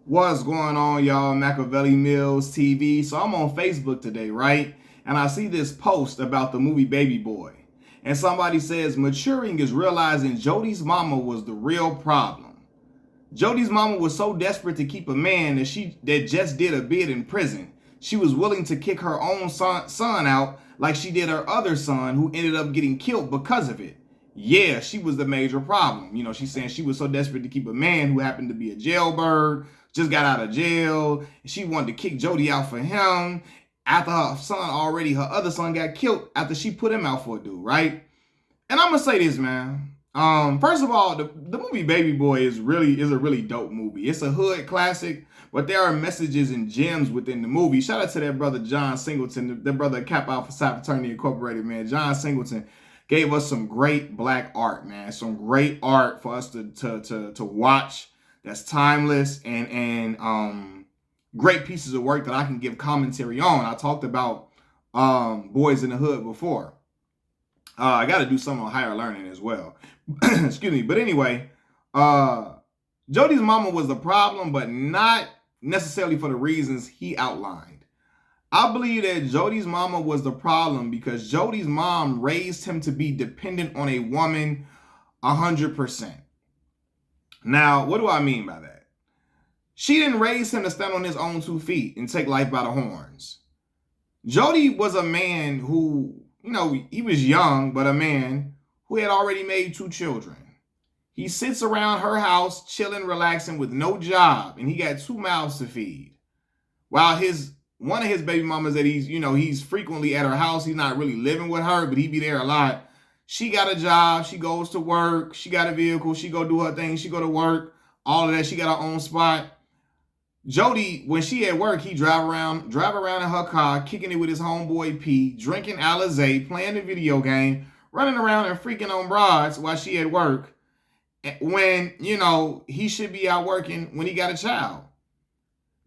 What's going on, y'all? Machiavelli Mills TV. So I'm on Facebook today, right? And I see this post about the movie Baby Boy. And somebody says maturing is realizing Jodie's mama was the real problem. Jodie's mama was so desperate to keep a man that just did a bid in prison. She was willing to kick her own son out like she did her other son who ended up getting killed because of it. Yeah, she was the major problem. She's saying she was so desperate to keep a man who happened to be a jailbird, just got out of jail, and she wanted to kick Jody out for him after her other son got killed after she put him out for a dude, right? And I'm gonna say this, man. First of all, the movie Baby Boy is a really dope movie. It's a hood classic, but there are messages and gems within the movie. Shout out to that brother John Singleton, the brother at Kappa Alpha Psi Fraternity Incorporated, man. John Singleton gave us some great black art, man. Some great art for us to watch. That's timeless and great pieces of work that I can give commentary on. I talked about Boys in the Hood before. I got to do some on higher learning as well. Excuse me. But anyway, Jodie's mama was the problem, but not necessarily for the reasons he outlined. I believe that Jodie's mama was the problem because Jodie's mom raised him to be dependent on a woman 100%. Now, what do I mean by that? She didn't raise him to stand on his own 2 feet and take life by the horns. Jody was a man who, he was young, but a man who had already made 2 children. He sits around her house, chilling, relaxing with no job, and he got 2 mouths to feed. While one of his baby mamas that he's frequently at her house, he's not really living with her, but he be there a lot. She got a job, she goes to work, she got a vehicle, she go do her thing, she go to work, all of that, she got her own spot. Jody, when she at work, he drive around in her car, kicking it with his homeboy P, drinking Alizé, playing the video game, running around and freaking on broads while she at work. When, he should be out working when he got a child.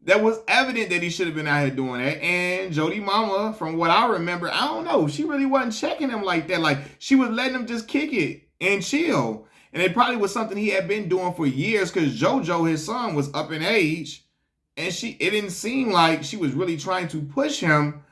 That was evident that he should have been out here doing that. And Jody mama, from what I remember, I don't know, she really wasn't checking him like that. Like, she was letting him just kick it and chill. And it probably was something he had been doing for years because JoJo, his son, was up in age. And it didn't seem like she was really trying to push him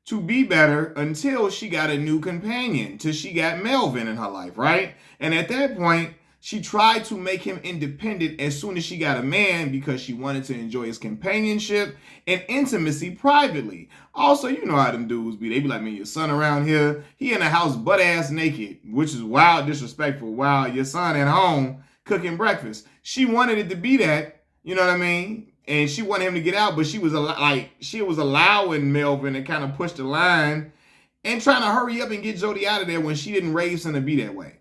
to be better until she got a new companion, till she got Melvin in her life, right? And at that point, she tried to make him independent as soon as she got a man because she wanted to enjoy his companionship and intimacy privately. Also, you know how them dudes be. They be like, man, your son around here, he in the house butt-ass naked, which is wild disrespectful, while your son at home cooking breakfast. She wanted it to be that, you know what I mean? And she wanted him to get out, but she was allowing Melvin to kind of push the line and trying to hurry up and get Jody out of there when she didn't raise him to be that way.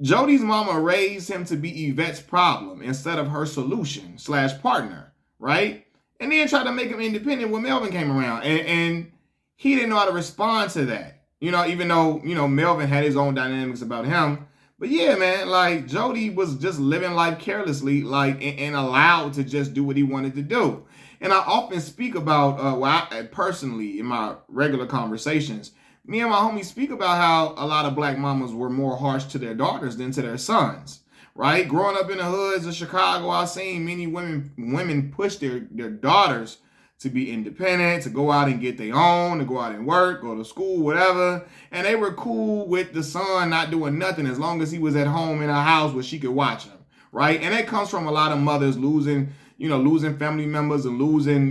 Jody's mama raised him to be Yvette's problem instead of her solution / partner, right? And then tried to make him independent when Melvin came around. And he didn't know how to respond to that. Even though, Melvin had his own dynamics about him. But yeah, man, like Jody was just living life carelessly, and allowed to just do what he wanted to do. And I often speak about, personally in my regular conversations, me and my homies speak about how a lot of black mamas were more harsh to their daughters than to their sons, right? Growing up in the hoods of Chicago, I've seen many women push their daughters to be independent, to go out and get their own, to go out and work, go to school, whatever. And they were cool with the son not doing nothing as long as he was at home in a house where she could watch him, right? And that comes from a lot of mothers losing family members and losing,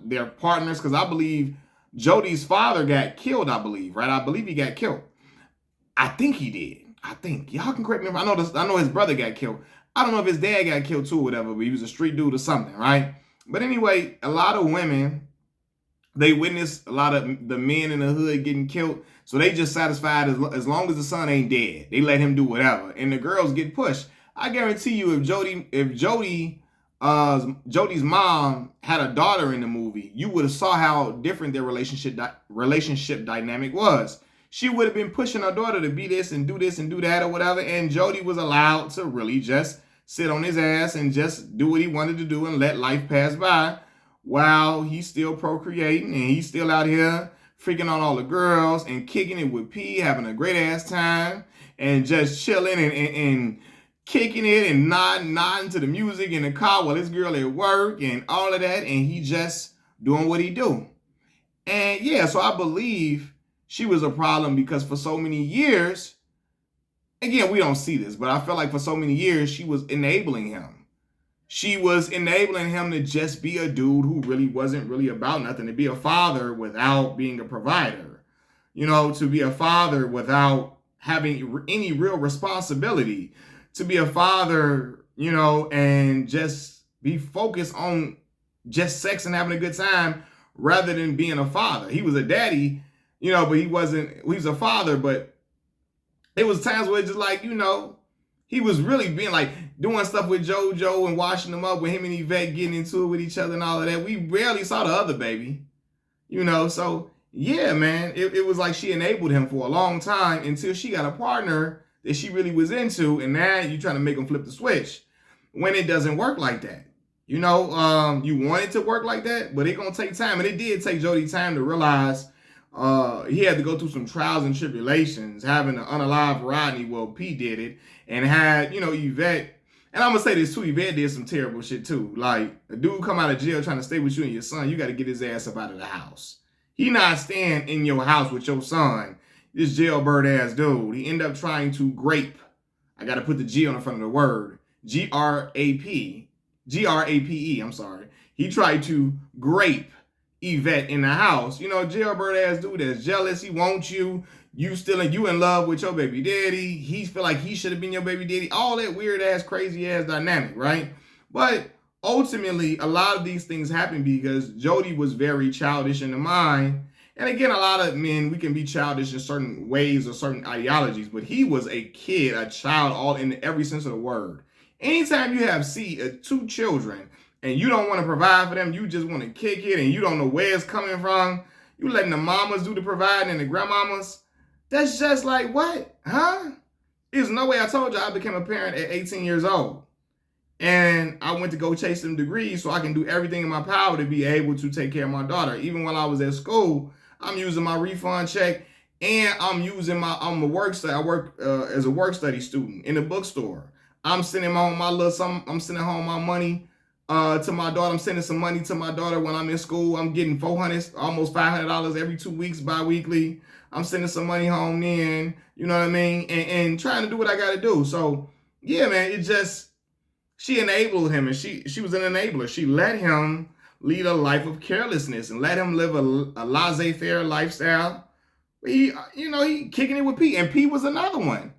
their partners. Because I believe Jody's father got killed, I believe, right? I believe he got killed. I think he did. I think. Y'all can correct me if I know his brother got killed. I don't know if his dad got killed too or whatever, but he was a street dude or something, right? But anyway, a lot of women, they witness a lot of the men in the hood getting killed. So they just satisfied as long as the son ain't dead. They let him do whatever. And the girls get pushed. I guarantee you if Jody's mom had a daughter in the movie, you would have saw how different their relationship dynamic was. She would have been pushing her daughter to be this and do that or whatever. And Jody was allowed to really just sit on his ass and just do what he wanted to do and let life pass by while he's still procreating and he's still out here freaking on all the girls and kicking it with P, having a great ass time and just chilling and kicking it and nodding to the music in the car while his girl at work and all of that, and he just doing what he do. And yeah, so I believe she was a problem because for so many years, again, we don't see this, but I feel like for so many years, she was enabling him. She was enabling him to just be a dude who really wasn't really about nothing, to be a father without being a provider, to be a father without having any real responsibility, to be a father, and just be focused on just sex and having a good time rather than being a father. He was a daddy, but he was a father, but it was times where it's just like, he was really being like doing stuff with JoJo and washing them up with him and Yvette getting into it with each other and all of that. We rarely saw the other baby, so yeah, man, it was like she enabled him for a long time until she got a partner that she really was into, and now you're trying to make him flip the switch when it doesn't work like that. You want it to work like that, but it's going to take time. And it did take Jody time to realize he had to go through some trials and tribulations, having to unalive Rodney. Well, P did it, and had, Yvette. And I'm going to say this too, Yvette did some terrible shit too. Like, a dude come out of jail trying to stay with you and your son, you got to get his ass up out of the house. He not staying in your house with your son, this jailbird ass dude. He ended up trying to grape. I got to put the G on the front of the word. Grape. Grape, I'm sorry. He tried to grape Yvette in the house. Jailbird ass dude that's jealous. He wants you. You in love with your baby daddy. He feel like he should have been your baby daddy. All that weird ass, crazy ass dynamic, right? But ultimately, a lot of these things happen because Jody was very childish in the mind. And again, a lot of men, we can be childish in certain ways or certain ideologies, but he was a kid, a child, all in every sense of the word. Anytime you have two children and you don't want to provide for them, you just want to kick it and you don't know where it's coming from, you letting the mamas do the providing and the grandmamas, that's just like, what? Huh? There's no way. I told you I became a parent at 18 years old. And I went to go chase some degrees so I can do everything in my power to be able to take care of my daughter. Even while I was at school, I'm using my refund check and I'm a work study. I work as a work study student in a bookstore. I'm sending home I'm sending home my money to my daughter. I'm sending some money to my daughter when I'm in school. I'm getting $400, almost $500 every 2 weeks, bi-weekly. I'm sending some money home then, you know what I mean? And trying to do what I got to do. So yeah, man, she enabled him, and she was an enabler. She let him lead a life of carelessness and let him live a laissez-faire lifestyle. He kicking it with P, and P was another one.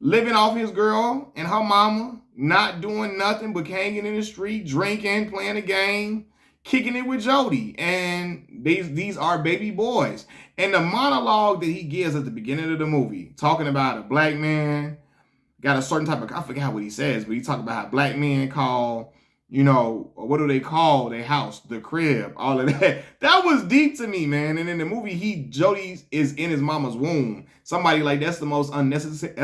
Living off his girl and her mama, not doing nothing but hanging in the street, drinking, playing a game, kicking it with Jody. And these are baby boys. And the monologue that he gives at the beginning of the movie, talking about a black man, got a certain type of, I forgot what he says, but he talked about how black men call, what do they call their house? The crib, all of that. That was deep to me, man. And in the movie, Jody is in his mama's womb. Somebody like, that's the most unnecessary,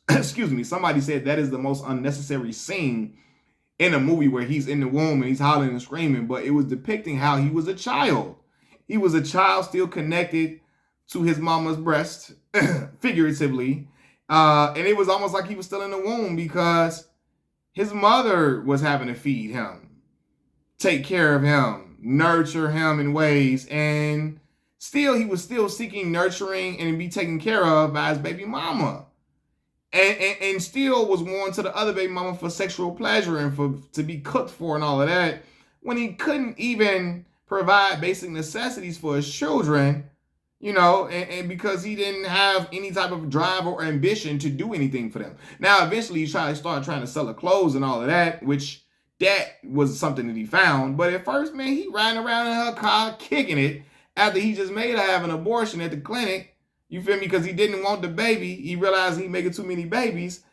excuse me, somebody said that is the most unnecessary scene in a movie where he's in the womb and he's hollering and screaming, but it was depicting how he was a child. He was a child still connected to his mama's breast, figuratively. And it was almost like he was still in the womb because his mother was having to feed him, take care of him, nurture him in ways, and he was still seeking nurturing and be taken care of by his baby mama. And still was warned to the other baby mama for sexual pleasure and to be cooked for and all of that, when he couldn't even provide basic necessities for his children, and because he didn't have any type of drive or ambition to do anything for them. Now, eventually he started trying to sell the clothes and all of that, which that was something that he found. But at first, man, he riding around in her car, kicking it after he just made her have an abortion at the clinic. You feel me? Because he didn't want the baby. He realized he making too many babies.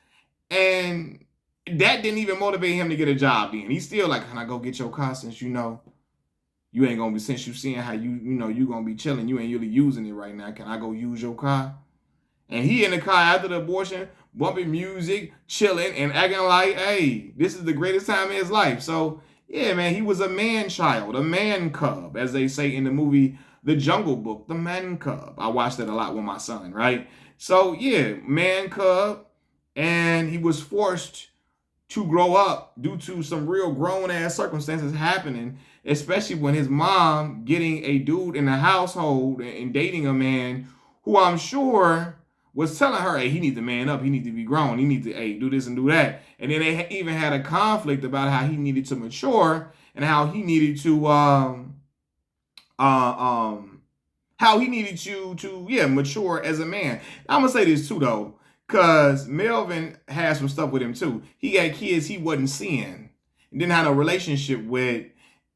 And that didn't even motivate him to get a job then. He's still like, can I go get your car since you ain't going to be, since you seeing how you going to be chilling. You ain't really using it right now. Can I go use your car? And he in the car after the abortion, bumping music, chilling, and acting like, hey, this is the greatest time in his life. So, yeah, man, he was a man child, a man cub, as they say in the movie The Jungle Book, the man cub. I watched that a lot with my son, right? So, yeah, man cub. and he was forced to grow up due to some real grown ass circumstances happening, especially when his mom getting a dude in the household and dating a man who I'm sure was telling her, hey, he needs to man up, he needs to be grown, he needs to, hey, do this and do that. And then they even had a conflict about how he needed to mature and how he needed to mature as a man. I'm gonna say this too though, because Melvin has some stuff with him too. He got kids he wasn't seeing, didn't have a relationship with,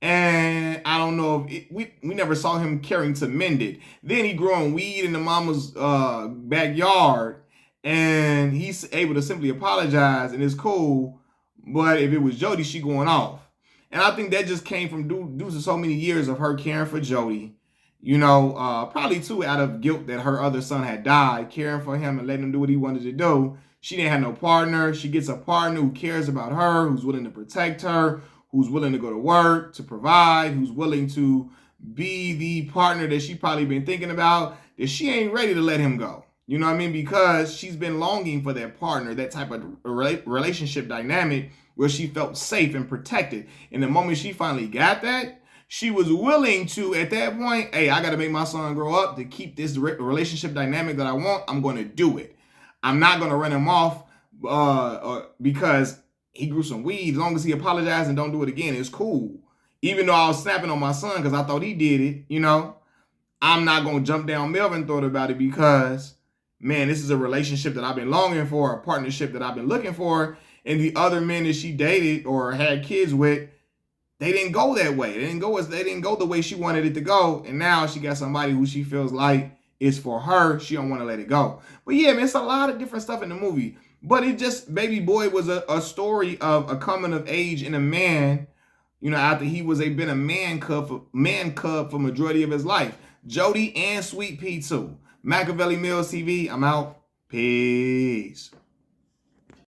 and I don't know if we never saw him caring to mend it. Then he growing weed in the mama's backyard, and he's able to simply apologize, and it's cool. But if it was Jody, she going off. And I think that just came from due to so many years of her caring for Jody. You know, probably too out of guilt that her other son had died, caring for him and letting him do what he wanted to do. She didn't have no partner. She gets a partner who cares about her, who's willing to protect her, who's willing to go to work, to provide, who's willing to be the partner that she probably been thinking about, that she ain't ready to let him go. You know what I mean? Because she's been longing for that partner, that type of relationship dynamic where she felt safe and protected. And the moment she finally got that, she was willing to, at that point, hey, I got to make my son grow up to keep this relationship dynamic that I want. I'm going to do it. I'm not going to run him off because he grew some weed. As long as he apologized and don't do it again, it's cool. Even though I was snapping on my son because I thought he did it, you know, I'm not going to jump down Melvin's throat about it because, man, this is a relationship that I've been longing for, a partnership that I've been looking for. And the other men that she dated or had kids with, they didn't go that way. They didn't go the way she wanted it to go. And now she got somebody who she feels like is for her. She don't want to let it go. But yeah, man, it's a lot of different stuff in the movie. But it just, Baby Boy was a story of a coming of age in a man, you know, after he been a man cub for majority of his life. Jody and Sweet Pea too. Machiavelli Mills TV, I'm out. Peace.